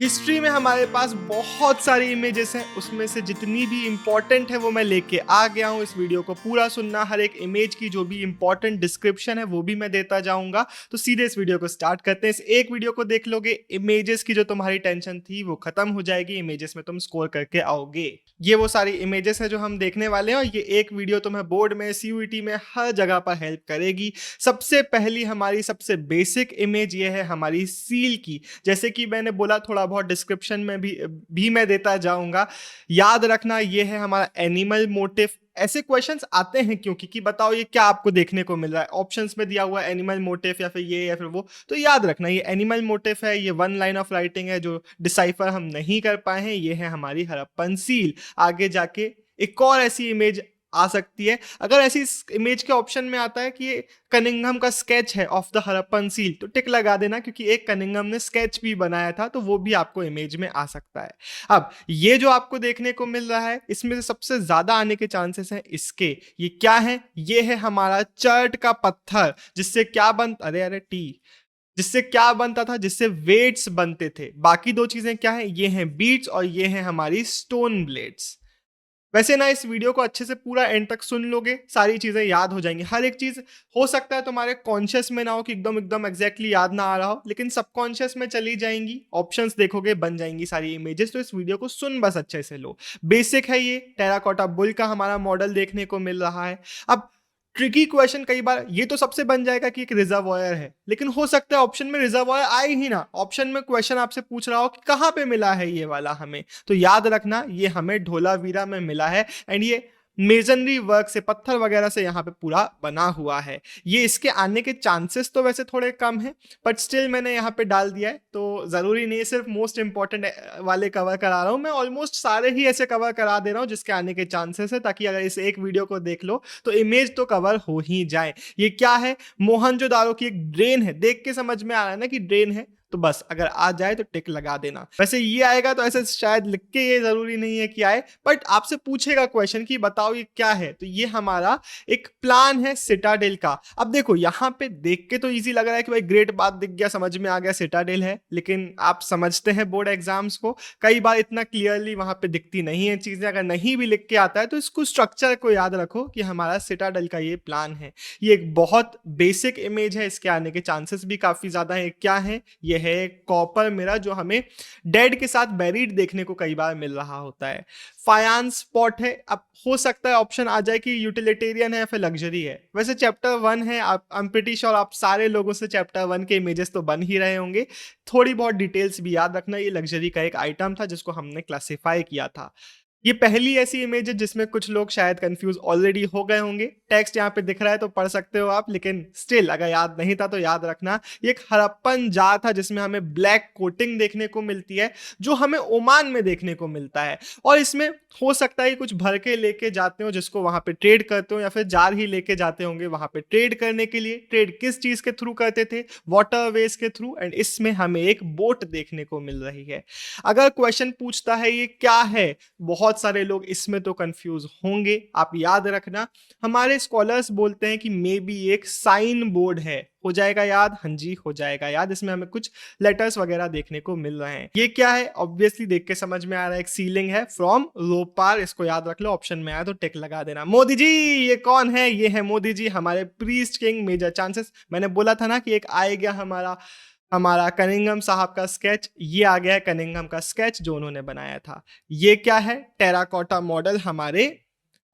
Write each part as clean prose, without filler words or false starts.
History में हमारे पास बहुत सारी इमेजेस हैं, उसमें से जितनी भी इम्पोर्टेंट है वो मैं लेके आ गया हूँ। इस वीडियो को पूरा सुनना, हर एक इमेज की जो भी इम्पोर्टेंट डिस्क्रिप्शन है वो भी मैं देता जाऊंगा। तो सीधे इस वीडियो को स्टार्ट करते हैं। इस एक वीडियो को देख लोगे, इमेजेस की जो तुम्हारी टेंशन थी वो खत्म हो जाएगी, इमेजेस में तुम स्कोर करके आओगे। ये वो सारी इमेजेस है जो हम देखने वाले हैं और ये एक वीडियो तुम्हें बोर्ड में, सीयूईटी में, हर जगह पर हेल्प करेगी। सबसे पहली हमारी सबसे बेसिक इमेज ये है हमारी सील की। जैसे कि मैंने बोला, थोड़ा बहुत डिस्क्रिप्शन में भी मैं देता जाऊंगा। याद रखना, ये है हमारा एनिमल मोटिव। ऐसे क्वेश्चंस आते हैं क्योंकि कि बताओ ये क्या आपको देखने को मिल रहा है, ऑप्शंस में दिया हुआ है एनिमल मोटिव या फिर ये या फिर वो। तो याद रखना ये एनिमल मोटिव है, ये वन लाइन ऑफ राइटिंग है जो डिसाइफर हम नहीं कर पाए हैं। ये है हमारी हड़प्पन सील। आगे जाके एक और ऐसी इमेज आ सकती है। अगर ऐसी इमेज के ऑप्शन में आता है कि ये कनिंघम का स्केच है ऑफ द हड़प्पन सील, तो टिक लगा देना, क्योंकि एक कनिंघम ने स्केच भी बनाया था, तो वो भी आपको इमेज में आ सकता है। अब ये जो आपको देखने को मिल रहा है, इसमें से सबसे ज्यादा आने के चांसेस हैं इसके। ये क्या है? ये है हमारा चर्ट का पत्थर, जिससे क्या जिससे क्या बनता था? जिससे वेट्स बनते थे। बाकी दो चीजें क्या है? ये हैं बीट्स और ये हैं हमारी स्टोन ब्लेड्स। वैसे ना, इस वीडियो को अच्छे से पूरा एंड तक सुन लोगे, सारी चीजें याद हो जाएंगी। हर एक चीज हो सकता है तुम्हारे कॉन्शियस में ना हो कि एकदम एकदम एग्जैक्टली याद ना आ रहा हो, लेकिन सबकॉन्शियस में चली जाएंगी। ऑप्शंस देखोगे बन जाएंगी सारी इमेजेस। तो इस वीडियो को सुन बस अच्छे से लो। बेसिक है, ये टेराकोटा बुल का हमारा मॉडल देखने को मिल रहा है। अब ट्रिकी क्वेश्चन कई बार ये तो सबसे बन जाएगा कि एक रिजर्वॉयर है, लेकिन हो सकता है ऑप्शन में रिजर्वॉयर आए ही ना। ऑप्शन में क्वेश्चन आपसे पूछ रहा हो कि कहां पे मिला है ये वाला हमें। तो याद रखना, ये हमें ढोलावीरा में मिला है एंड ये मेजनरी वर्क से, पत्थर वगैरह से यहाँ पे पूरा बना हुआ है। ये इसके आने के चांसेस तो वैसे थोड़े कम हैं, बट स्टिल मैंने यहाँ पे डाल दिया है। तो जरूरी नहीं है सिर्फ मोस्ट इंपॉर्टेंट वाले कवर करा रहा हूँ मैं, ऑलमोस्ट सारे ही ऐसे कवर करा दे रहा हूँ जिसके आने के चांसेस है, ताकि अगर इस एक वीडियो को देख लो तो इमेज तो कवर हो ही जाए। ये क्या है? मोहनजोदारो की एक ड्रेन है। देख के समझ में आ रहा है ना कि ड्रेन है, तो बस अगर आ जाए तो टिक लगा देना। वैसे ये आएगा तो ऐसे शायद लिख के, ये जरूरी नहीं है कि आए, बट आपसे पूछेगा क्वेश्चन कि बताओ ये क्या है। तो ये हमारा एक प्लान है सिटाडेल का। अब देखो, यहाँ पे देख के तो इजी लग रहा है कि भाई ग्रेट बात दिख गया, समझ में आ गया सिटाडेल है, लेकिन आप समझते हैं बोर्ड एग्जाम्स को, कई बार इतना क्लियरली वहां पे दिखती नहीं है चीजें। अगर नहीं भी लिख के आता है तो इसको स्ट्रक्चर को याद रखो कि हमारा सिटाडेल का ये प्लान है। ये एक बहुत बेसिक इमेज है, इसके आने के चांसेस भी काफी ज्यादा है। क्या है ये? है कॉपर मिरर, जो हमें डेड के साथ बेरीड देखने को कई बार मिल रहा होता है। फायांस पॉट है। अब हो सकता है ऑप्शन आ जाए कि यूटिलिटेरियन है या फिर लग्जरी है। वैसे चैप्टर 1 है, आई एम प्रीटी श्योर आप सारे लोगों से चैप्टर 1 के इमेजेस तो बन ही रहे होंगे। थोड़ी बहुत डिटेल्स भी याद रखना। ये लग्जरी का एक आइटम था जिसको हमने क्लासिफाई किया था। ये पहली ऐसी इमेज है जिसमें कुछ लोग शायद कंफ्यूज ऑलरेडी हो गए होंगे। टेक्स्ट यहाँ पे दिख रहा है तो पढ़ सकते हो आप, लेकिन स्टिल अगर याद नहीं था तो याद रखना। ये एक हड़प्पन जार था जिसमें हमें ब्लैक कोटिंग देखने को मिलती है, जो हमें ओमान में देखने को मिलता है। और इसमें हो सकता है कुछ भर के लेके जाते हो जिसको वहां पे ट्रेड करते हो, या फिर जार ही लेके जाते होंगे वहां पे ट्रेड करने के लिए। ट्रेड किस चीज के थ्रू करते थे? वाटरवेज के थ्रू। एंड इसमें हमें एक बोट देखने को मिल रही है। अगर क्वेश्चन पूछता है ये क्या है, बहुत सारे लोग इसमें तो कंफ्यूज होंगे। आप याद रखना, हमारे स्कॉलर्स बोलते हैं कि मे बी एक साइन बोर्ड है। हो जाएगा याद? हाँ जी, हो जाएगा याद। इसमें हमें कुछ लेटर्स वगैरह देखने को मिल रहे हैं। ये क्या है? ऑब्वियसली देख के समझ में आ रहा है, एक सीलिंग है फ्रॉम रोपार। इसको याद रख लो, ऑप्शन में आया तो टिक लगा देना। मोदी जी, ये कौन है? ये है मोदी जी, हमारे प्रीस्ट किंग। मेजर चांसेस, मैंने बोला था ना कि एक आएगा हमारा कनिंघम साहब का स्केच। ये आ गया है कनिंघम का स्केच जो उन्होंने बनाया था। ये क्या है? टेराकोटा मॉडल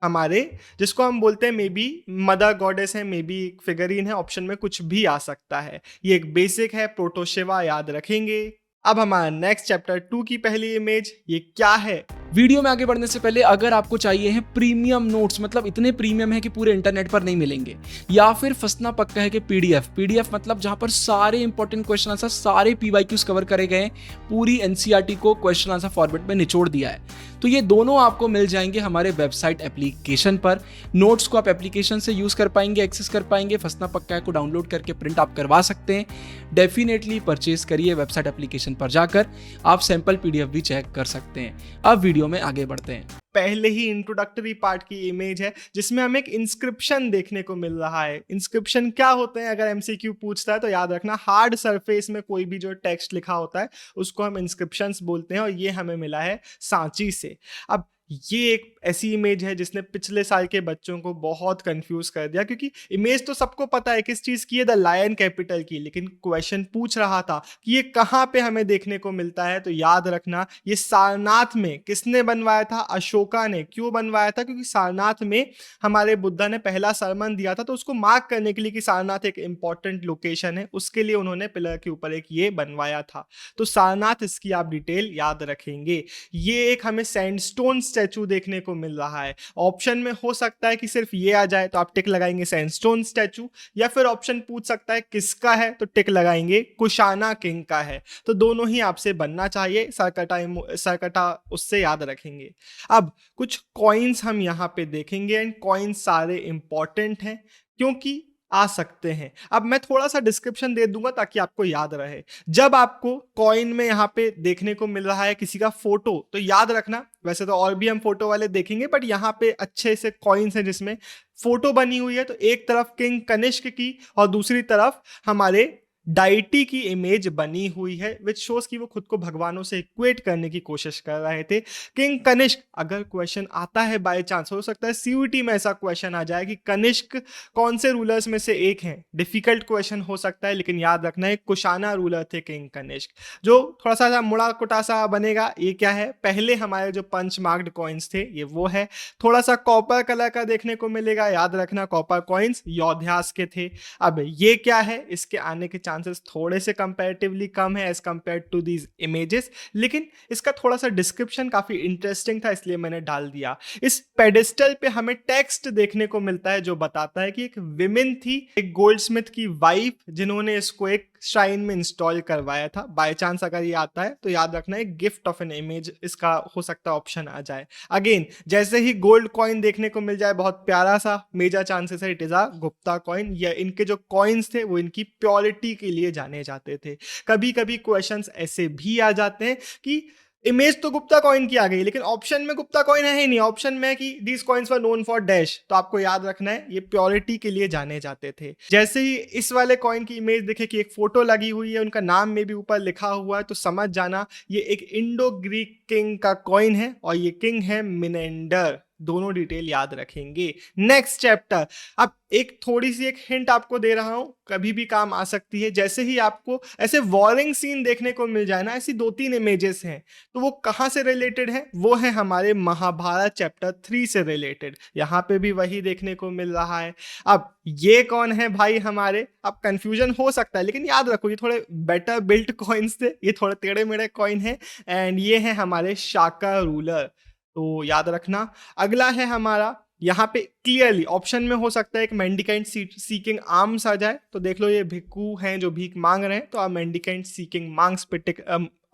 हमारे जिसको हम बोलते हैं मे बी मदर गॉडेस है, मे बी फिगरीन है। ऑप्शन में कुछ भी आ सकता है। ये एक बेसिक है, प्रोटोशिवा, याद रखेंगे। अब हमारा नेक्स्ट चैप्टर 2 की पहली इमेज, ये क्या है? वीडियो में आगे बढ़ने से पहले अगर आपको चाहिए हैं प्रीमियम नोट्स, मतलब इतने प्रीमियम है कि पूरे इंटरनेट पर नहीं मिलेंगे, या फिर फंसना पक्का है कि पीडीएफ मतलब जहां पर सारे इंपॉर्टेंट क्वेश्चन आंसर, सारे पीवाईक्यूज कवर करे गए, पूरी एनसीईआरटी को क्वेश्चन आंसर फॉर्मेट में निचोड़ दिया है, तो ये दोनों आपको मिल जाएंगे हमारे वेबसाइट एप्लीकेशन पर। नोट्स को आप एप्लीकेशन से यूज कर पाएंगे, एक्सेस कर पाएंगे। फंसना पक्का है को डाउनलोड करके प्रिंट आप करवा सकते हैं। डेफिनेटली परचेज करिए वेबसाइट एप्लीकेशन पर जाकर। आप सैंपल पीडीएफ भी चेक कर सकते हैं। अब वीडियो में आगे बढ़ते हैं। पहले ही इंट्रोडक्टरी पार्ट की इमेज है, जिसमें हमें एक इंस्क्रिप्शन देखने को मिल रहा है। इंस्क्रिप्शन क्या होते हैं अगर एमसीक्यू पूछता है तो याद रखना, हार्ड सरफेस में कोई भी जो टेक्स्ट लिखा होता है उसको हम इंस्क्रिप्शंस बोलते हैं, और ये हमें मिला है सांची से। अब ये एक ऐसी इमेज है जिसने पिछले साल के बच्चों को बहुत कंफ्यूज कर दिया, क्योंकि इमेज तो सबको पता है किस चीज की है, द लायन कैपिटल की, लेकिन क्वेश्चन पूछ रहा था कि ये कहाँ पे हमें देखने को मिलता है। तो याद रखना, ये सारनाथ में किसने बनवाया था? अशोका ने। क्यों बनवाया था? क्योंकि सारनाथ में हमारे बुद्धा ने पहला सरमन दिया था, तो उसको मार्क करने के लिए कि सारनाथ एक इंपॉर्टेंट लोकेशन है, उसके लिए उन्होंने पिलर के ऊपर एक ये बनवाया था। तो सारनाथ, इसकी आप डिटेल याद रखेंगे। ये एक हमें सैंडस्टोन स्टैचू देखने को मिल रहा है। ऑप्शन में हो सकता है कि सिर्फ ये आ जाए तो आप टिक लगाएंगे सैंडस्टोन स्टैचू, या फिर ऑप्शन पूछ सकता है किसका है तो टिक लगाएंगे कुशाना किंग का है। तो दोनों ही आपसे बनना चाहिए, सरकटा उससे याद रखेंगे। अब कुछ कॉइन्स हम यहाँ पे देखेंगे, एंड कॉइन्स सारे इंपॉर्टेंट हैं क्योंकि आ सकते हैं। अब मैं थोड़ा सा डिस्क्रिप्शन दे दूंगा ताकि आपको याद रहे। जब आपको कॉइन में यहाँ पे देखने को मिल रहा है किसी का फोटो, तो याद रखना, वैसे तो और भी हम फोटो वाले देखेंगे, बट यहाँ पे अच्छे से कॉइन्स हैं जिसमें फोटो बनी हुई है। तो एक तरफ किंग कनिष्क की और दूसरी तरफ हमारे डाइटी की इमेज बनी हुई है, विच शोज कि वो खुद को भगवानों से इक्वेट करने की कोशिश कर रहे थे। किंग कनिष्क, अगर क्वेश्चन आता है बाय चांस, हो सकता है सीयूटी में ऐसा क्वेश्चन आ जाए कि कनिष्क कौन से रूलर्स में से एक हैं। डिफिकल्ट क्वेश्चन हो सकता है, लेकिन याद रखना है कुशाना रूलर थे किंग कनिष्क। जो थोड़ा सा मुड़ा कुटा सा बनेगा, ये क्या है? पहले हमारे जो पंच मार्क्ड कॉइन्स थे ये वो है। थोड़ा सा कॉपर कलर का देखने को मिलेगा, याद रखना कॉपर कॉइन्स योद्यास के थे। अब ये क्या है? इसके आने के चांसेस थोड़े से कंपैरेटिवली कम है as compare to these images, लेकिन इसका थोड़ा सा डिस्क्रिप्शन काफी इंटरेस्टिंग था इसलिए मैंने डाल दिया। इस पेडिस्टल पे हमें टेक्स्ट देखने को मिलता है जो बताता है कि एक विमेन थी, एक गोल्डस्मिथ की वाइफ, जिन्होंने इसको एक श्राइन में इंस्टॉल करवाया था। बाय चांस अगर ये आता है तो याद रखना एक गिफ्ट ऑफ एन इमेज इसका हो सकता है ऑप्शन आ जाए। अगेन, जैसे ही गोल्ड कॉइन देखने को मिल जाए, बहुत प्यारा सा, मेजर चांसेस है it is a Gupta coin. या इनके जो कॉइन्स थे वो इनकी प्योरिटी के लिए जाने जाते थे। कभी कभी क्वेश्चंस ऐसे भी आ जाते हैं कि इमेज तो गुप्ता कॉइन की आ गई, लेकिन ऑप्शन में गुप्ता कॉइन है ही नहीं, ऑप्शन में कि these coins were known for dash. तो आपको याद रखना है ये प्योरिटी के लिए जाने जाते थे। जैसे ही इस वाले कॉइन की इमेज देखे कि एक फोटो लगी हुई है, उनका नाम में भी ऊपर लिखा हुआ है, तो समझ जाना ये एक इंडो ग्रीक किंग का कॉइन है, और ये किंग है मिनेंडर। दोनों डिटेल याद रखेंगे। नेक्स्ट चैप्टर, अब एक थोड़ी सी एक हिंट आपको दे रहा हूं, कभी भी काम आ सकती है। जैसे ही आपको ऐसे वॉरिंग सीन देखने को मिल जाए ना, ऐसी 2-3 इमेजेस हैं, तो वो कहां से रिलेटेड है? वो है हमारे महाभारत चैप्टर 3 से रिलेटेड। यहां पे भी वही देखने को मिल रहा है। अब ये कौन है भाई हमारे? अब कंफ्यूजन हो सकता है, लेकिन याद रखो ये थोड़े बेटर बिल्ट कॉइन्स थे, ये थोड़े टेढ़े मेढ़े कॉइन है, एंड ये है हमारे शाका रूलर। तो याद रखना। अगला है हमारा, यहाँ पे क्लियरली ऑप्शन में हो सकता है एक मेंडिकेंट सीकिंग आर्म्स आ जाए, तो देख लो ये भिक्खू हैं जो भीख मांग रहे हैं, तो आप मेंडिकेंट सीकिंग मांग्स पे टिक,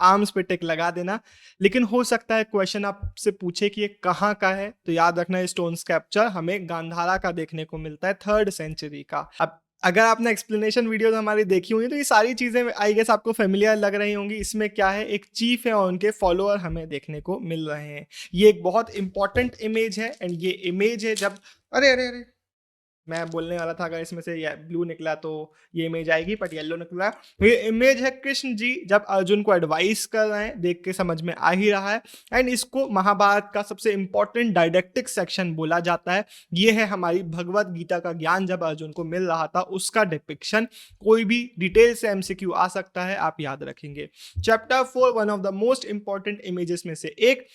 आर्म्स पे टिक लगा देना। लेकिन हो सकता है क्वेश्चन आपसे पूछे कि ये कहाँ का है, तो याद रखना ये स्टोन स्कल्पचर हमें गांधारा का देखने को मिलता है 3rd सेंचुरी का। अब अगर आपने एक्सप्लेनेशन वीडियोस हमारी देखी हुई तो ये सारी चीजें आई गेस आपको फेमिलियर लग रही होंगी। इसमें क्या है, एक चीफ है और उनके फॉलोअर हमें देखने को मिल रहे हैं। ये एक बहुत इंपॉर्टेंट इमेज है, एंड ये इमेज है जब अरे अरे अरे मैं बोलने वाला था अगर इसमें से ब्लू निकला तो ये इमेज आएगी, बट येलो निकला। ये इमेज है कृष्ण जी जब अर्जुन को एडवाइस कर रहे हैं, देख के समझ में आ ही रहा है, एंड इसको महाभारत का सबसे इंपॉर्टेंट डायडेक्टिक सेक्शन बोला जाता है। ये है हमारी भगवत गीता का ज्ञान जब अर्जुन को मिल रहा था, उसका डिपिक्शन। कोई भी डिटेल से एमसीक्यू आ सकता है, आप याद रखेंगे। Chapter 4, one of the most important images में से एक,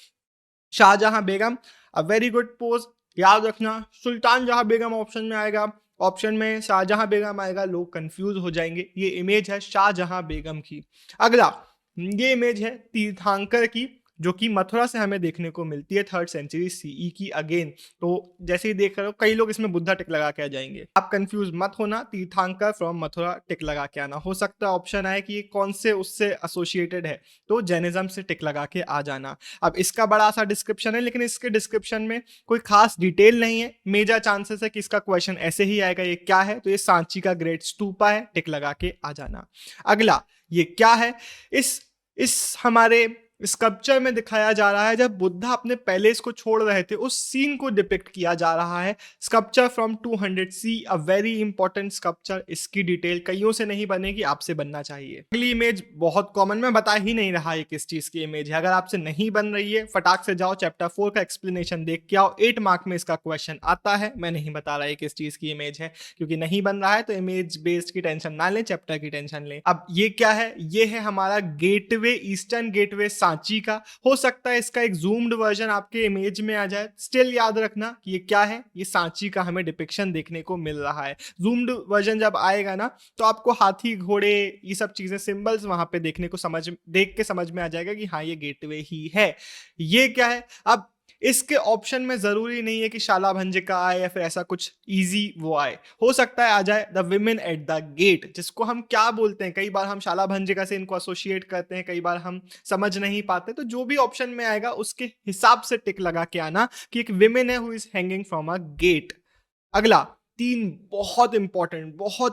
शाहजहां बेगम, अ वेरी गुड पोज। याद रखना सुल्तान जहां बेगम ऑप्शन में आएगा, ऑप्शन में शाहजहां बेगम आएगा, लोग कंफ्यूज हो जाएंगे। ये इमेज है शाहजहां बेगम की। अगला ये इमेज है तीर्थंकर की, जो कि मथुरा से हमें देखने को मिलती है 3rd सेंचुरी सीई की। अगेन तो जैसे ही देख रहे हो कई लोग इसमें बुद्धा टिक लगा के आ जाएंगे, आप कंफ्यूज मत होना, तीर्थंकर फ्रॉम मथुरा टिक लगा के आना। हो सकता है ऑप्शन आए कि ये कौन से उससे एसोसिएटेड है, तो जैनिज्म से टिक लगा के आ जाना। अब इसका बड़ा सा डिस्क्रिप्शन है, लेकिन इसके डिस्क्रिप्शन में कोई खास डिटेल नहीं है। मेजर चांसेस है कि इसका क्वेश्चन ऐसे ही आएगा, ये क्या है? तो ये सांची का ग्रेट स्तूपा है, टिक लगा के आ जाना। अगला ये क्या है, इस हमारे स्कल्पचर में दिखाया जा रहा है जब बुद्धा अपने पैलेस को छोड़ रहे थे, उस सीन को डिपिक्ट किया जा रहा है। Sculpture from 200 C, a very important sculpture. इसकी डिटेल कईयों से नहीं बनेगी, आपसे बनना चाहिए। अगली इमेज बहुत कॉमन, मैं बता ही नहीं रहा ये किस चीज की इमेज है। अगर आपसे नहीं बन रही है, फटाक से जाओ चैप्टर 4 का एक्सप्लेनेशन देख के आओ, 8 मार्क में इसका क्वेश्चन आता है। मैं नहीं बता रहा है किस चीज की इमेज है, क्योंकि नहीं बन रहा है तो इमेज बेस्ड की टेंशन ना लें, चैप्टर की टेंशन लें। अब ये क्या है? ये है हमारा गेटवे, ईस्टर्न गेटवे सांची का। हो सकता है इसका एक जूम्ड वर्जन आपके इमेज में आ जाए। स्टिल याद रखना कि ये क्या है, ये सांची का हमें डिपिक्शन देखने को मिल रहा है। जूम्ड वर्जन जब आएगा ना, तो आपको हाथी, घोड़े, ये सब चीजें, सिंबल्स वहां पे देखने को देख के समझ में आ जाएगा कि हाँ ये गेटवे ही है। ये क्या है? अब इसके ऑप्शन में जरूरी नहीं है कि शालाभंजिका आए या फिर ऐसा कुछ इजी वो आए। हो सकता है आ जाए the women at the gate, जिसको हम क्या बोलते हैं, कई बार हम शालाभंजिका से इनको एसोसिएट करते हैं, कई बार हम समझ नहीं पाते। तो जो भी ऑप्शन में आएगा उसके हिसाब से टिक लगा के आना कि एक विमेन है who is hanging from a gate. अगला 3 बहुत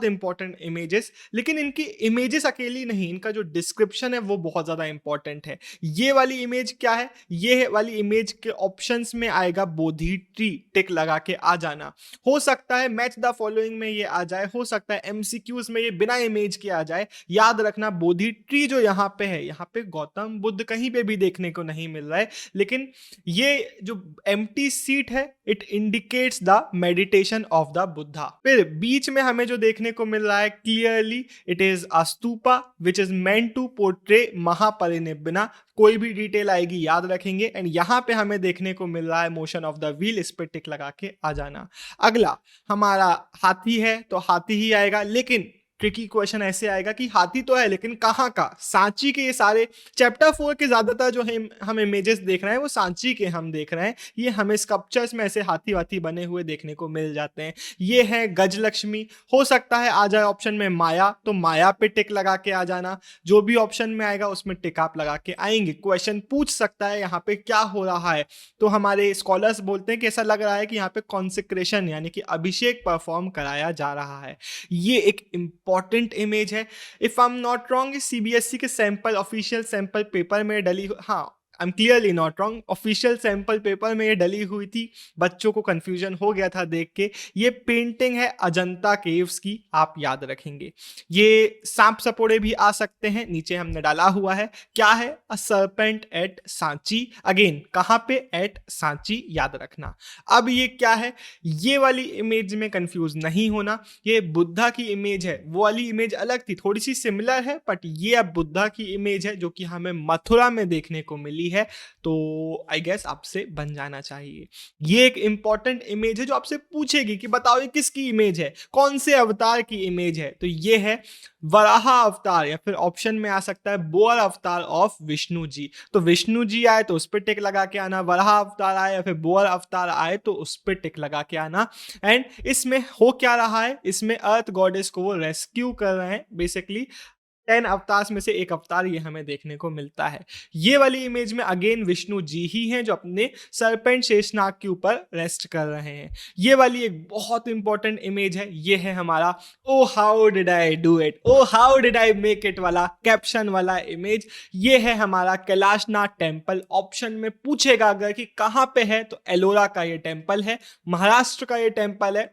इंपॉर्टेंट इमेजेस, लेकिन इनकी इमेजेस अकेली नहीं, इनका जो डिस्क्रिप्शन है वो बहुत ज्यादा इंपॉर्टेंट है। ये वाली इमेज क्या है? ये वाली इमेज के ऑप्शंस में आएगा बोधि ट्री, टिक लगा के आ जाना। हो सकता है मैच द फॉलोइंग में ये आ जाए, हो सकता है एमसीक्यूज में ये बिना इमेज के आ जाए। याद रखना बोधि ट्री जो यहाँ पे है, यहाँ पे गौतम बुद्ध कहीं पे भी देखने को नहीं मिल रहा है, लेकिन ये जो एम्प्टी सीट है it indicates the meditation of the Buddha. फिर बीच में हमें जो देखने को मिल रहा है, clearly it is a stupa which is meant to portray Mahaparinibbana. कोई भी डिटेल आएगी याद रखेंगे। एंड यहां पे हमें देखने को मिल रहा है मोशन ऑफ द व्हील, इस पे टिक लगा के आ जाना। अगला हमारा हाथी है तो हाथी ही आएगा, लेकिन ट्रिकी क्वेश्चन ऐसे आएगा कि हाथी तो है लेकिन कहाँ का? सांची के। ये सारे चैप्टर 4 के ज्यादातर जो हम इमेजेस देख रहे हैं वो सांची के हम देख रहे हैं। ये हमें स्कल्पचर्स में ऐसे हाथी वाथी बने हुए देखने को मिल जाते हैं। ये है गजलक्ष्मी। हो सकता है आ जाए ऑप्शन में माया, तो माया पे टिक लगा के आ जाना। जो भी ऑप्शन में आएगा उसमें टिक आप लगा के आएंगे। क्वेश्चन पूछ सकता है यहाँ पे क्या हो रहा है, तो हमारे स्कॉलर्स बोलते हैं कि ऐसा लग रहा है कि यहाँ पे कॉन्सेक्रेशन यानी कि अभिषेक परफॉर्म कराया जा रहा है। ये एक इंपॉर्टेंट इमेज है। If I am not wrong, CBSE के सैंपल, ऑफिशियल सैंपल पेपर में डली, हाँ I am clearly not wrong, official sample paper में ये डली हुई थी। बच्चों को कंफ्यूजन हो गया था देख के। ये पेंटिंग है अजंता केव्स की, आप याद रखेंगे। ये सांप सपोड़े भी आ सकते हैं, नीचे हमने डाला हुआ है। क्या है? अ सर्पेंट एट सांची। अगेन कहां पे? एट सांची, याद रखना। अब ये क्या है? ये वाली इमेज में कंफ्यूज नहीं होना, ये बुद्धा की इमेज है। वो वाली इमेज अलग थी, थोड़ी सी सिमिलर है, बट ये अब बुद्धा की इमेज है जो कि हमें मथुरा में देखने को मिली है। तो आई गेस आपसे बन जाना चाहिए। ये एक इंपॉर्टेंट इमेज है जो आपसे पूछेगी कि बताओ ये किसकी इमेज है, कौन से अवतार की इमेज है। तो ये है वराह अवतार, या फिर ऑप्शन में आ सकता है बोअर अवतार ऑफ विष्णु जी। तो विष्णु जी आए तो उस पर टिक लगा के आना, वराह अवतार आए या फिर बोअर अवतार आए तो उस पर टिक लगा के आना। एंड इसमें हो क्या रहा है? इसमें अर्थ गॉडेस को वो रेस्क्यू कर रहे हैं। बेसिकली 10 अवतार में से एक अवतार ये हमें देखने को मिलता है। ये वाली इमेज में अगेन विष्णु जी ही हैं जो अपने सरपेंट शेषनाग के ऊपर रेस्ट कर रहे हैं। ये वाली एक बहुत इंपॉर्टेंट इमेज है। ये है हमारा oh how did I do it, oh how did I make it वाला कैप्शन वाला इमेज। ये है हमारा कैलाशनाथ टेम्पल। ऑप्शन में पूछेगा अगर कि कहाँ पे है, तो एलोरा का ये टेम्पल है, महाराष्ट्र का ये टेम्पल है।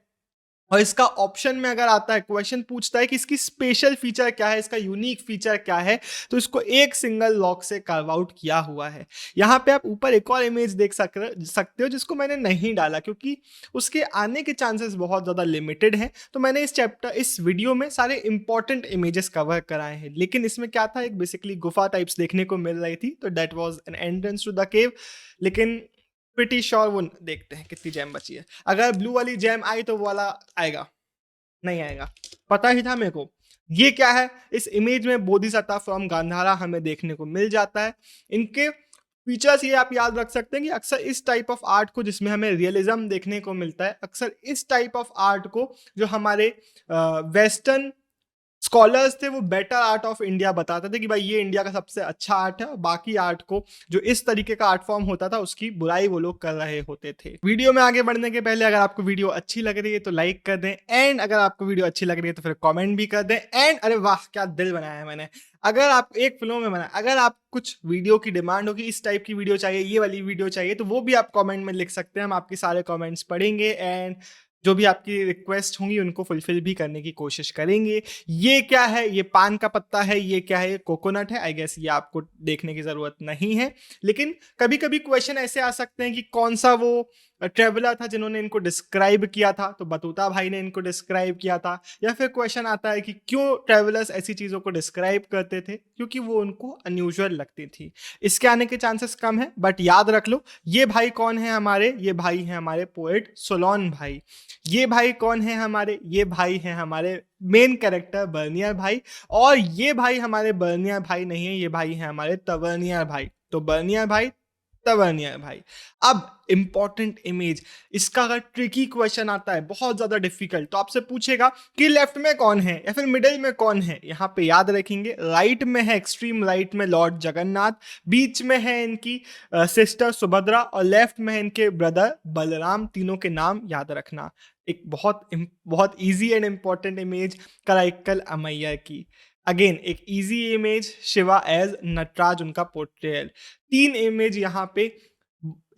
और इसका ऑप्शन में अगर आता है, क्वेश्चन पूछता है कि इसकी स्पेशल फीचर क्या है, इसका यूनिक फीचर क्या है, तो इसको एक सिंगल लॉक से कार्व आउट किया हुआ है। यहाँ पे आप ऊपर एक और इमेज देख सकते हो जिसको मैंने नहीं डाला क्योंकि उसके आने के चांसेस बहुत ज़्यादा लिमिटेड हैं। तो मैंने इस वीडियो में सारे इंपॉर्टेंट इमेजेस कवर कराए हैं। लेकिन इसमें क्या था, एक बेसिकली गुफा टाइप्स देखने को मिल रही थी, तो that was an entrance to the cave. लेकिन प्रिटी श्योर वो देखते हैं कितनी जैम बची है। अगर ब्लू वाली जैम आई तो वो वाला आएगा, नहीं आएगा, पता ही था मेरे को। ये क्या है? इस इमेज में बोधिसत्ता फ्रॉम गांधारा हमें देखने को मिल जाता है। इनके फीचर्स ये आप याद रख सकते हैं कि अक्सर इस टाइप ऑफ आर्ट को, जिसमें हमें रियलिज्म देखने को मिलता है, अक्सर इस टाइप ऑफ आर्ट को जो हमारे वेस्टर्न स्कॉलर्स थे वो बेटर आर्ट ऑफ इंडिया बताते थे कि भाई ये इंडिया का सबसे अच्छा आर्ट है, और बाकी आर्ट को जो इस तरीके का आर्ट फॉर्म होता था उसकी बुराई वो लोग कर रहे होते थे। वीडियो में आगे बढ़ने के पहले अगर आपको वीडियो अच्छी लग रही है तो लाइक कर दें, एंड अगर आपको वीडियो अच्छी लग रही है तो फिर कमेंट भी कर दें, एंड अरे वाह क्या दिल बनाया है मैंने, अगर आप एक फ्लो में बना, अगर आप कुछ वीडियो की डिमांड होगी इस टाइप की वीडियो चाहिए, ये वाली वीडियो चाहिए, तो वो भी आप कमेंट में लिख सकते हैं, हम आपके सारे कमेंट्स पढ़ेंगे एंड जो भी आपकी रिक्वेस्ट होंगी उनको फुलफिल भी करने की कोशिश करेंगे। ये क्या है? ये पान का पत्ता है, ये क्या है? ये कोकोनट है। आई गेस ये आपको देखने की जरूरत नहीं है, लेकिन कभी कभी क्वेश्चन ऐसे आ सकते हैं कि कौन सा वो ट्रेवलर था जिन्होंने इनको डिस्क्राइब किया था, तो बतूता भाई ने इनको डिस्क्राइब किया था। या फिर क्वेश्चन आता है कि क्यों ट्रेवलर्स ऐसी चीजों को डिस्क्राइब करते थे, क्योंकि वो उनको अनयूजुअल लगती थी। इसके आने के चांसेस कम है, बट याद रख लो ये भाई कौन है हमारे, ये भाई है हमारे पोएट सोलोन भाई। ये भाई कौन है हमारे, ये भाई है हमारे मेन कैरेक्टर बर्नियर भाई, और ये भाई हमारे बर्नियर भाई नहीं है, ये भाई है हमारे तवर्नियर भाई। तो बर्नियर भाई, तवर्नियर भाई। अब इंपॉर्टेंट इमेज, इसका अगर ट्रिकी क्वेश्चन आता है बहुत ज्यादा डिफिकल्ट, तो आपसे पूछेगा कि लेफ्ट में कौन है या फिर मिडिल में कौन है। यहाँ पे याद रखेंगे राइट में है, एक्सट्रीम राइट में लॉर्ड जगन्नाथ, बीच में है इनकी सिस्टर सुभद्रा, और लेफ्ट में है इनके ब्रदर बलराम। तीनों के नाम याद रखना। एक बहुत easy and important image Karaikal Ammaiyar की। अगेन एक easy image, Shiva as Nataraja, उनका पोर्ट्रेयल। 3 इमेज यहाँ पे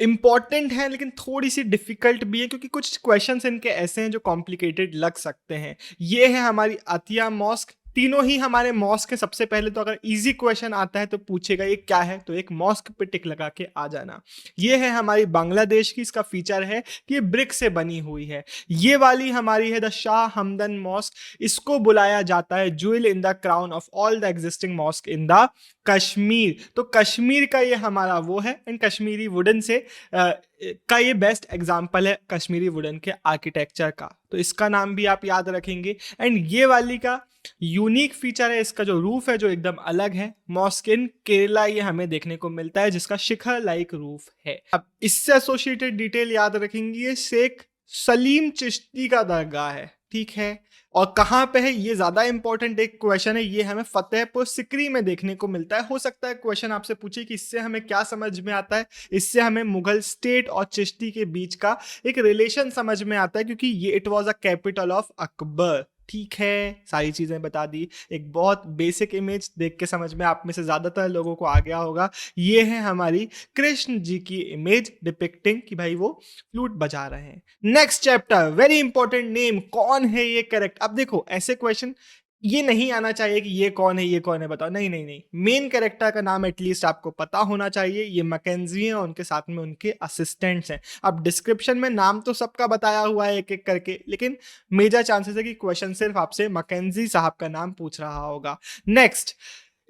इंपॉर्टेंट है लेकिन थोड़ी सी डिफिकल्ट भी है, क्योंकि कुछ क्वेश्चंस इनके ऐसे हैं जो कॉम्प्लिकेटेड लग सकते हैं। ये है हमारी अतिया मॉस्क। तीनों ही हमारे मॉस्क के सबसे पहले तो अगर इजी क्वेश्चन आता है तो पूछेगा ये क्या है, तो एक मॉस्क पे टिक लगा के आ जाना। ये है हमारी बांग्लादेश की, इसका फीचर है कि ये ब्रिक से बनी हुई है। ये वाली हमारी है द शाह हमदन मॉस्क, इसको बुलाया जाता है jewel in the crown of all the existing mosque in the Kashmir. तो कश्मीर का ये हमारा वो है, एंड कश्मीरी वुडन से का ये बेस्ट एग्जाम्पल है कश्मीरी वुडन के आर्किटेक्चर का, तो इसका नाम भी आप याद रखेंगे। एंड ये वाली का यूनिक फीचर है, इसका जो रूफ है जो एकदम अलग है। मॉस्क इन केरला ये हमें देखने को मिलता है, जिसका शिखर लाइक रूफ है। अब इससे एसोसिएटेड डिटेल याद रखेंगे, ये शेख सलीम चिश्ती का दरगाह है, ठीक है। और कहाँ पे है ये ज्यादा इंपॉर्टेंट एक क्वेश्चन है, ये हमें फतेहपुर सिकरी में देखने को मिलता है। हो सकता है क्वेश्चन आपसे पूछे कि इससे हमें क्या समझ में आता है। इससे हमें मुगल स्टेट और चिश्ती के बीच का एक रिलेशन समझ में आता है, क्योंकि ये it was a capital of Akbar, ठीक है। सारी चीजें बता दी। एक बहुत बेसिक इमेज देख के समझ में आप में से ज्यादातर लोगों को आ गया होगा। ये है हमारी कृष्ण जी की इमेज डिपिक्टिंग कि भाई वो फ्लूट बजा रहे हैं। Next chapter, very important name, कौन है ये करेक्ट। अब देखो ऐसे क्वेश्चन ये नहीं आना चाहिए कि ये कौन है, ये कौन है बताओ, नहीं नहीं नहीं, मेन कैरेक्टर का नाम एटलीस्ट आपको पता होना चाहिए। ये मैकेंजी है और उनके साथ में उनके असिस्टेंट्स हैं। अब डिस्क्रिप्शन में नाम तो सबका बताया हुआ है एक एक करके, लेकिन मेजर चांसेस है कि क्वेश्चन सिर्फ आपसे मैकेंजी साहब का नाम पूछ रहा होगा। नेक्स्ट,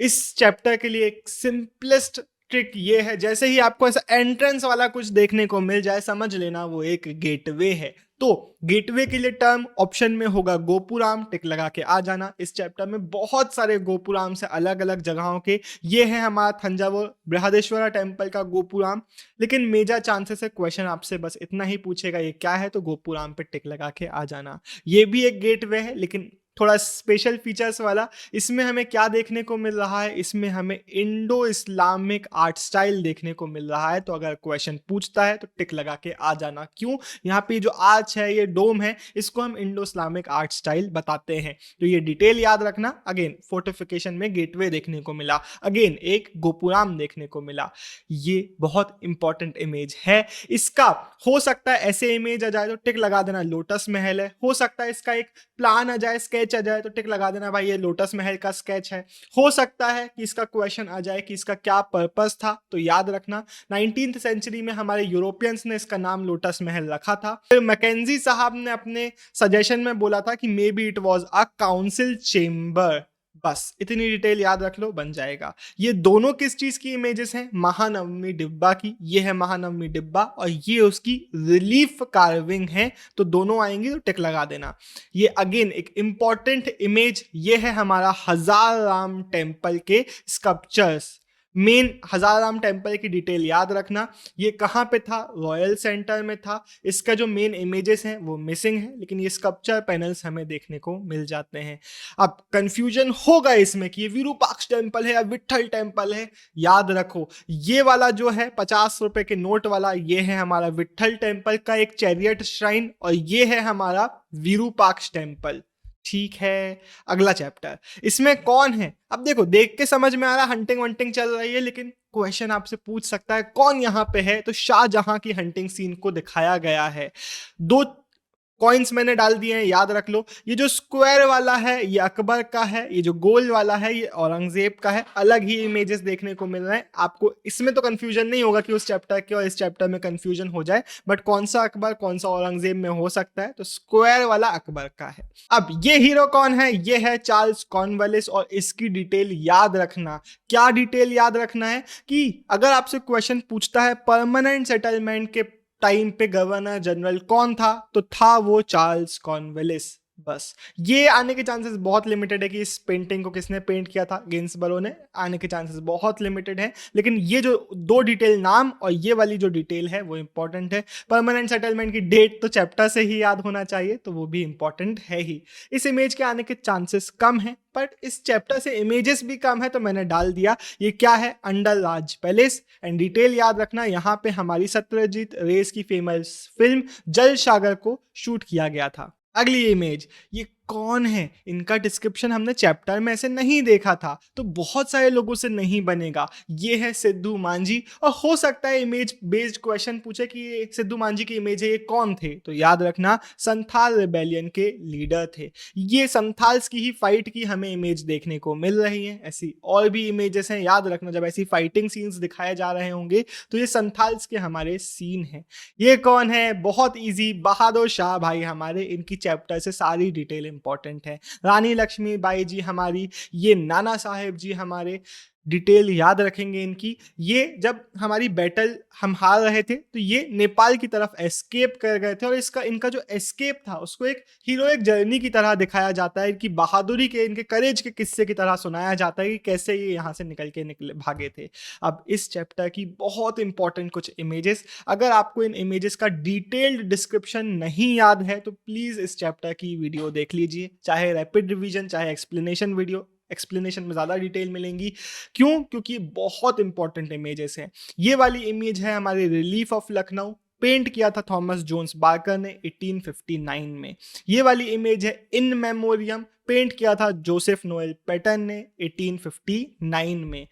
इस चैप्टर के लिए एक सिंपलेस्ट ट्रिक ये है, जैसे ही आपको ऐसा एंट्रेंस वाला कुछ देखने को मिल जाए समझ लेना वो एक गेटवे है। तो गेटवे के लिए टर्म ऑप्शन में होगा गोपुराम, टिक लगा के आ जाना। इस चैप्टर में बहुत सारे गोपुराम से अलग अलग जगहों के, ये है हमारा थंजावुर बृहदेश्वरा टेम्पल का गोपुराम, लेकिन मेजर चांसेस है क्वेश्चन आपसे बस इतना ही पूछेगा ये क्या है, तो गोपुराम पे टिक लगा के आ जाना। ये भी एक गेटवे है लेकिन थोड़ा स्पेशल फीचर्स वाला। इसमें हमें क्या देखने को मिल रहा है, इसमें हमें इंडो इस्लामिक आर्ट स्टाइल देखने को मिल रहा है। तो अगर क्वेश्चन पूछता है तो टिक लगा के आ जाना। क्यों? यहाँ पे जो आर्च है, ये डोम है, इसको हम इंडो इस्लामिक आर्ट स्टाइल बताते हैं। तो ये डिटेल याद रखना। अगेन फोर्टिफिकेशन में गेटवे देखने को मिला, अगेन एक गोपुराम देखने को मिला। ये बहुत इंपॉर्टेंट इमेज है। इसका हो सकता है ऐसे इमेज आ जाए तो टिक लगा देना लोटस महल है। हो सकता है इसका एक प्लान आ जाए, स्केच आ जाए, तो टिक लगा देना भाई ये लोटस महल का स्केच है। हो सकता है कि इसका क्वेश्चन आ जाए कि इसका क्या पर्पस था, तो याद रखना 19th सेंचुरी में हमारे यूरोपियंस ने इसका नाम लोटस महल रखा था। फिर मैकेंजी साहब ने अपने सजेशन में बोला था कि may be it was a council chamber. बस इतनी डिटेल याद रख लो, बन जाएगा। ये दोनों किस चीज की इमेजेस हैं? महानवमी डिब्बा की। ये है महानवमी डिब्बा और ये उसकी रिलीफ कार्विंग है, तो दोनों आएंगी तो टिक लगा देना। ये अगेन एक इंपॉर्टेंट इमेज, ये है हमारा हजार राम टेम्पल के स्कल्पचर्स। मेन हजाराम टेम्पल की डिटेल याद रखना, ये कहाँ पे था, रॉयल सेंटर में था। इसका जो मेन इमेजेस हैं वो मिसिंग है, लेकिन ये स्कल्पचर पैनल्स हमें देखने को मिल जाते हैं। अब कंफ्यूजन होगा इसमें कि ये विरूपाक्ष टेम्पल है या विट्ठल टेम्पल है। याद रखो, ये वाला जो है 50 रुपए के नोट वाला, ये है हमारा विट्ठल टेम्पल का एक चैरियट श्राइन, और ये है हमारा विरूपाक्ष टेम्पल। ठीक है, अगला चैप्टर, इसमें कौन है? अब देखो, देख के समझ में आ रहा हंटिंग वंटिंग चल रही है, लेकिन क्वेश्चन आपसे पूछ सकता है कौन यहाँ पे है, तो शाहजहां की हंटिंग सीन को दिखाया गया है। दो कॉइन्स मैंने डाल दिए हैं, याद रख लो। ये जो स्क्वायर वाला है ये अकबर का है, ये जो गोल वाला है ये औरंगजेब का है। अलग ही इमेजेस देखने को मिल रहे हैं आपको, इसमें तो कंफ्यूजन नहीं होगा कि उस चैप्टर के और इस चैप्टर में कंफ्यूजन हो जाए, बट कौन सा अकबर कौन सा औरंगजेब में हो सकता है, तो स्क्वायर वाला अकबर का है। अब ये हीरो कौन है? ये है चार्ल्स कॉर्नवालिस, और इसकी डिटेल याद रखना। क्या डिटेल याद रखना है कि अगर आपसे क्वेश्चन पूछता है परमानेंट सेटलमेंट के टाइम पे गवर्नर जनरल कौन था, तो था वो चार्ल्स कॉर्नवालिस। बस ये आने के चांसेस बहुत लिमिटेड है कि इस पेंटिंग को किसने पेंट किया था, गिन्सबरो ने। आने के चांसेस बहुत लिमिटेड है, लेकिन ये जो दो डिटेल नाम और ये वाली जो डिटेल है वो इंपॉर्टेंट है। परमानेंट सेटलमेंट की डेट तो चैप्टर से ही याद होना चाहिए, तो वो भी इंपॉर्टेंट है ही। इस इमेज के आने के चांसेस कम है, बट इस चैप्टर से इमेजेस भी कम है, तो मैंने डाल दिया। ये क्या है? Under Raj palace. And detail याद रखना, यहाँ पे हमारी सत्यजीत रे की फेमस फिल्म जल सागर को शूट किया गया था। अगली इमेज, ये कौन है? इनका डिस्क्रिप्शन हमने चैप्टर में ऐसे नहीं देखा था, तो बहुत सारे लोगों से नहीं बनेगा। ये है सिद्धू मांझी, और हो सकता है इमेज बेस्ड क्वेश्चन पूछे कि ये सिद्धू मांझी की इमेज है, ये कौन थे? तो याद रखना संथाल रिबेलियन के लीडर थे। ये संथाल्स की ही फाइट की हमें इमेज देखने को मिल रही है। ऐसी और भी इमेजेस हैं, याद रखना जब ऐसी फाइटिंग सीन्स दिखाए जा रहे होंगे तो ये संथाल्स के हमारे सीन हैं। ये कौन है? बहुत इजी, बहादुर शाह भाई हमारे। इनकी चैप्टर से सारी डिटेल इंपॉर्टेंट है। रानी लक्ष्मीबाई जी हमारी, ये नाना साहेब जी हमारे। डिटेल याद रखेंगे इनकी। ये जब हमारी बैटल हम हार रहे थे तो ये नेपाल की तरफ एस्केप कर गए थे, और इनका जो एस्केप था उसको एक हीरोइक जर्नी की तरह दिखाया जाता है, इनकी बहादुरी के, इनके करेज के किस्से की तरह सुनाया जाता है कि कैसे ये यहाँ से निकले भागे थे। अब इस चैप्टर की बहुत इंपॉर्टेंट कुछ इमेजेस, अगर आपको इन इमेजेस का डिटेल्ड डिस्क्रिप्शन नहीं याद है तो प्लीज इस चैप्टर की वीडियो देख लीजिए, चाहे रैपिड रिवीजन चाहे एक्सप्लेनेशन वीडियो। एक्सप्लेनेशन में ज़्यादा डिटेल मिलेंगी। क्यों? क्योंकि बहुत इंपॉर्टेंट इमेजेस हैं। ये वाली इमेज है हमारे रिलीफ ऑफ लखनऊ, पेंट किया था थॉमस जोन्स बार्कर ने 1859 में। ये वाली इमेज है इन मेमोरियम, पेंट किया था जोसेफ नोएल पैटर्न ने 1859 में।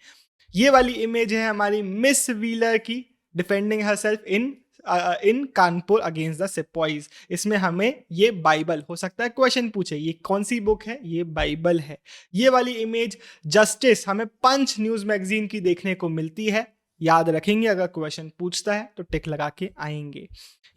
ये वाली इमेज है हमारी मिस व्हीलर की, defending herself in Kanpur against the sepoys. इसमें हमें ये बाइबल, हो सकता है क्वेश्चन पूछे ये कौन सी बुक है, ये बाइबल है। ये वाली इमेज जस्टिस हमें पंच न्यूज मैगजीन की देखने को मिलती है, याद रखेंगे, अगर क्वेश्चन पूछता है तो टिक लगा के आएंगे।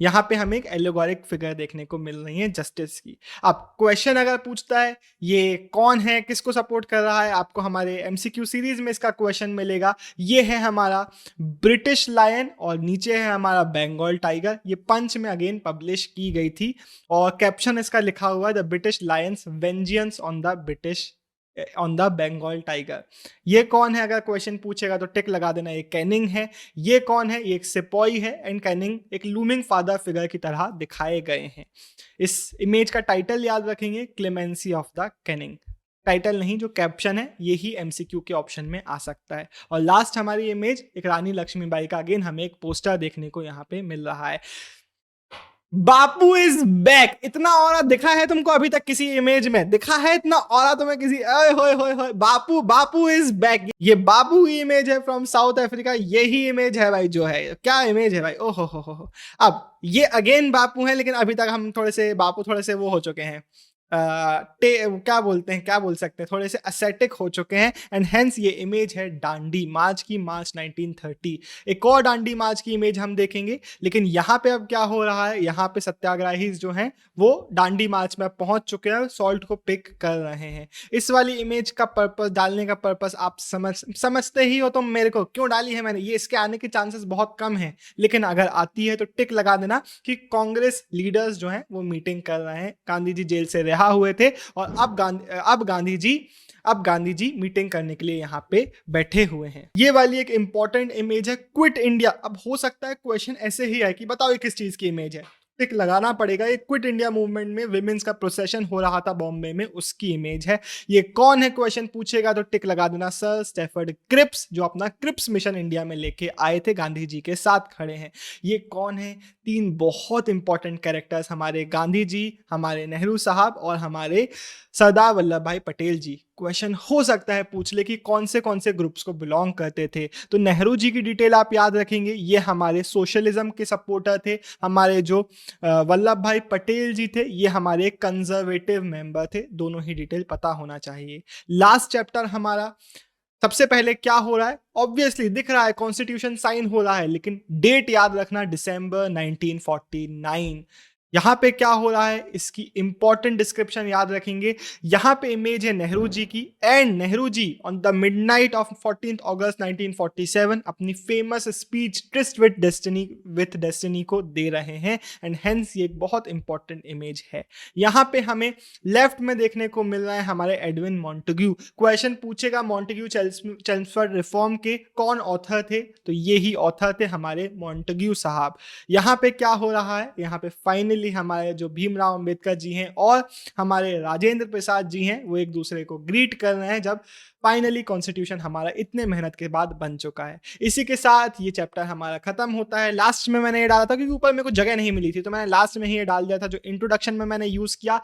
यहाँ पे हमें एक एलोगोरिक फिगर देखने को मिल रही है जस्टिस की। अब क्वेश्चन अगर पूछता है ये कौन है, किसको सपोर्ट कर रहा है, आपको हमारे एमसीक्यू सीरीज में इसका क्वेश्चन मिलेगा। ये है हमारा ब्रिटिश लायन और नीचे है हमारा बंगाल टाइगर। ये पंच में अगेन पब्लिश की गई थी, और कैप्शन इसका लिखा हुआ है the British lions vengeance on the Bengal tiger. ये कौन है अगर क्वेश्चन पूछेगा तो टिक लगा देना, ये कैनिंग है। ये कौन है? ये एक सिपॉई है, एंड कैनिंग एक लूमिंग फादर फिगर की तरह दिखाए गए हैं। इस इमेज का टाइटल याद रखेंगे, clemency of the Canning. Title नहीं, जो कैप्शन है यही एमसीक्यू के ऑप्शन में आ सकता है। और लास्ट हमारी इमेज एक रानी लक्ष्मीबाई का, अगेन हमें एक पोस्टर देखने को यहाँ पे मिल रहा है। बापू इज बैक। इतना ऑरा दिखा है तुमको अभी तक किसी इमेज में? दिखा है इतना ऑरा तुम्हें किसी? ओए होए होए होए, बापू इज बैक। ये बापू की इमेज है फ्रॉम साउथ अफ्रीका। यही इमेज है भाई, जो है क्या इमेज है भाई, ओहो हो। अब ये अगेन बापू है, लेकिन अभी तक हम बापू थोड़े से वो हो चुके हैं, क्या बोल सकते हैं, थोड़े से असेटिक हो चुके हैं, एंड हेंस ये इमेज है डांडी मार्च की, मार्च 1930। एक और डांडी मार्च की इमेज हम देखेंगे, लेकिन यहाँ पे अब क्या हो रहा है, यहाँ पे सत्याग्रही जो हैं वो डांडी मार्च में पहुंच चुके हैं, सॉल्ट को पिक कर रहे हैं। इस वाली इमेज का पर्पस, डालने का पर्पस आप समझते ही हो, तो मेरे को क्यों डाली है मैंने, ये इसके आने के चांसेस बहुत कम है, लेकिन अगर आती है तो टिक लगा देना कि कांग्रेस लीडर्स जो हैं वो मीटिंग कर रहे हैं, गांधी जी जेल से रिहा पढ़ा हुए थे और अब गांधी जी मीटिंग करने के लिए यहाँ पे बैठे हुए हैं। ये वाली एक इंपॉर्टेंट इमेज है क्विट इंडिया। अब हो सकता है क्वेश्चन ऐसे ही है कि बताओ ये किस चीज की इमेज है, टिक लगाना पड़ेगा। ये क्विट इंडिया मूवमेंट में विमेंस का प्रोसेशन हो रहा था बॉम्बे में, उसकी इमेज है। ये कौन है क्वेश्चन पूछेगा तो टिक लगा देना, सर स्टैफर्ड क्रिप्स, जो अपना क्रिप्स मिशन इंडिया में लेके आए थे, गांधी जी के साथ खड़े हैं। ये कौन है? 3 बहुत इंपॉर्टेंट कैरेक्टर्स, हमारे गांधी जी, हमारे नेहरू साहब और हमारे सरदार वल्लभ भाई पटेल जी। क्वेश्चन हो सकता है पूछ ले कि कौन से ग्रुप्स को बिलोंग करते थे, तो नेहरू जी की डिटेल आप याद रखेंगे, ये हमारे सोशलिज्म के सपोर्टर थे। हमारे जो वल्लभ भाई पटेल जी थे, ये हमारे कंजर्वेटिव मेंबर थे। दोनों ही डिटेल पता होना चाहिए। लास्ट चैप्टर हमारा, सबसे पहले क्या हो रहा है? ऑब्वियसली दिख रहा है कॉन्स्टिट्यूशन साइन हो रहा है, लेकिन डेट याद रखना, दिसंबर 1949। यहाँ पे क्या हो रहा है इसकी इंपॉर्टेंट डिस्क्रिप्शन याद रखेंगे। यहाँ पे इमेज है नेहरू जी की, and Nehru ji on the midnight of 14 August 1947 अपनी famous speech tryst with destiny को दे रहे हैं, एंड हेंस ये एक बहुत इंपॉर्टेंट इमेज है। यहाँ पे हमें लेफ्ट में देखने को मिल रहा है हमारे एडविन मॉन्टेग्यू। क्वेश्चन पूछेगा मॉन्टेग्यू चेम्सफोर्ड रिफॉर्म के कौन ऑथर थे, तो ये ही ऑथर थे हमारे मॉन्टेग्यू साहब। यहाँ पे क्या हो रहा है? यहाँ पे फाइनली हमारे जो भीमराव अंबेडकर जी हैं और हमारे राजेंद्र प्रसाद जी हैं, वो एक दूसरे को ग्रीट कर रहे हैं जब फाइनली कॉन्स्टिट्यूशन हमारा इतने मेहनत के बाद बन चुका है। इसी के साथ ये चैप्टर हमारा खत्म होता है। लास्ट में मैंने ये डाला था क्योंकि ऊपर मेरे को जगह नहीं मिली थी, तो मैंने लास्ट में ही ये डाल दिया था जो इंट्रोडक्शन में मैंने यूज किया।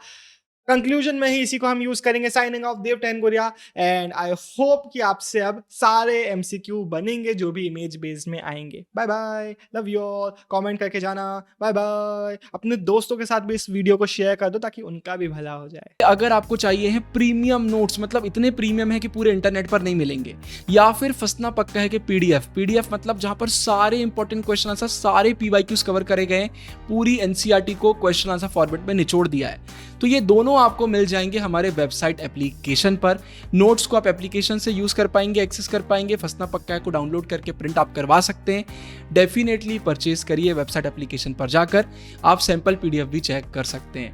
कंक्लूजन में ही इसी को हम यूज करेंगे। Signing off, Dev Tenguria, and I hope कि आपसे अब सारे एमसीक्यू बनेंगे जो भी इमेज बेस्ड में आएंगे। Bye bye, love you all, comment करके जाना, बाय बाय। अपने दोस्तों के साथ भी इस वीडियो को शेयर कर दो ताकि उनका भी भला हो जाए। अगर आपको चाहिए है प्रीमियम नोट्स, मतलब इतने प्रीमियम है कि पूरे इंटरनेट पर नहीं मिलेंगे, या फिर फंसना पक्का है कि पीडीएफ मतलब जहां पर सारे इंपॉर्टेंट क्वेश्चन आंसर, सारे पीवाईक्यूज कवर करे गए, पूरी एनसीईआरटी को क्वेश्चन आंसर फॉर्मेट में निचोड़ दिया है, तो ये दोनों आपको मिल जाएंगे हमारे वेबसाइट एप्लीकेशन पर। नोट्स को आप एप्लीकेशन से यूज कर पाएंगे, एक्सेस कर पाएंगे। फंसना पक्का है को डाउनलोड करके प्रिंट आप करवा सकते हैं। डेफिनेटली परचेज करिए वेबसाइट एप्लीकेशन पर जाकर, आप सैंपल पीडीएफ भी चेक कर सकते हैं।